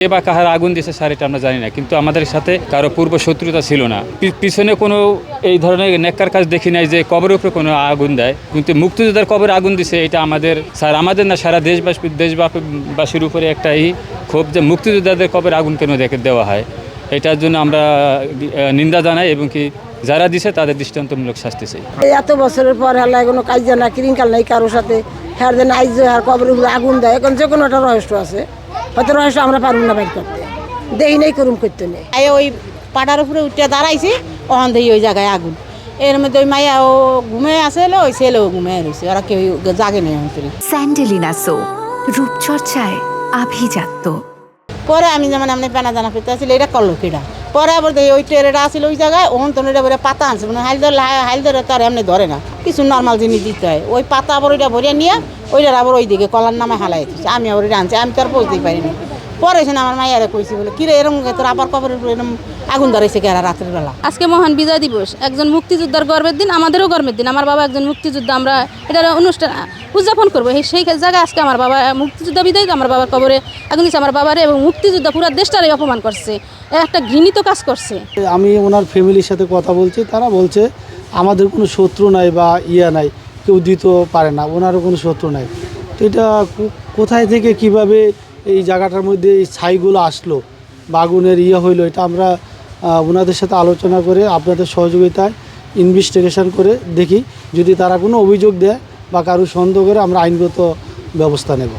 কে বা কাহার আগুন দিয়েছে স্যার এটা আমরা জানি না, কিন্তু আমাদের সাথে কারো পূর্ব শত্রুতা ছিল না। পিছনে কোনো এই ধরনের নেককার কাজ দেখি নাই যে কবরের উপরে কোনো আগুন দেয়, কিন্তু মুক্তিযোদ্ধার কবরে আগুন দিছে এটা আমাদের স্যার আমাদের না সারা দেশবাসীর উপরে একটাই ক্ষোভ যে মুক্তিযোদ্ধাদের কবরে আগুন কেন দেওয়া হয়। এটার জন্য আমরা নিন্দা জানাই এবং কি যারা দিছে তাদের দৃষ্টান্তমূলক শাস্তি চাই। এত বছরের পর হেলায় কোনো কাজ না কিরিঙ্কাল নাই কারোর সাথে, হ্যাঁ যেন আইজ আর কবরের উপরে আগুন দেয়, এখন যে কোনো একটা রহস্য আছে, হয়তো রহস্য আমরা পারবো না বাইর করতে, দেই নেই করুম করতে নেই। ওই পাটার উপরে উঠে দাঁড়াইছি, ওখান থেকে ওই জায়গায় আগুন। এর মধ্যে ওই মাইয়া ও ঘুমে আসলে, ওই ছেলেও ঘুমে রয়েছে, ওরা কেউ জাগে নেই অন্তরে। স্যান্ডেলিনা সো, রূপচর্চায় আভিজাত্য। পরে আমি যেমন আপনি পেনা জানা পেতে আসলে এটা করলো কিটা, পরে আবার দেখি ওই ট্রেটা আসলে ওই জায়গায় ওখান তো এটা পাতা আনছে, মানে হাইল ধরে তার এমনি ধরে না, কিছু নর্মাল জিনিস দিতে হয়। ওই পাতা আবার ওইটা ভরিয়ে নিয়ে ওইটার আবার ওই দিকে কলার নামে হালাই দিচ্ছে। আমি আবার ওইটা আনছি, আমি তো আর বুঝতেই পারিনি। পরে এসে আমার মাইয়ারে কইছি বলে কিরে এরকম তোর আবার কবরের উপরে এরকম আগুন ধরেছে কেরা রাত্রের বেলা। আজকে মহান বিজয় দিবস, একজন মুক্তিযোদ্ধার গর্বের দিন, আমাদেরও গর্বের দিন। আমার বাবা একজন মুক্তিযোদ্ধা, আমরা এটার অনুষ্ঠান উদযাপন করবো। সেই জায়গায় আজকে আমার বাবা মুক্তিযোদ্ধা বিদায়, আমার বাবার কবরে আগুন দিচ্ছে আমার বাবারে, এবং মুক্তিযোদ্ধা পুরো দেশটারই অপমান করছে, একটা ঘৃণিত কাজ করছে। আমি ওনার ফ্যামিলির সাথে কথা বলছি, তারা বলছে আমাদের কোনো শত্রু নাই বা নাই, কেউ দিতেও পারে না, ওনারও কোনো শত্রু নাই। তো এটা কোথায় থেকে কিভাবে এই জায়গাটার মধ্যে এই ছাইগুলো আসলো বা আগুনের হইলো, এটা আমরা ওনাদের সাথে আলোচনা করে আপনাদের সহযোগিতায় ইনভেস্টিগেশন করে দেখি, যদি তারা কোনো অভিযোগ দেয় বা কারো সন্দেহ করে আমরা আইনগত ব্যবস্থা নেব।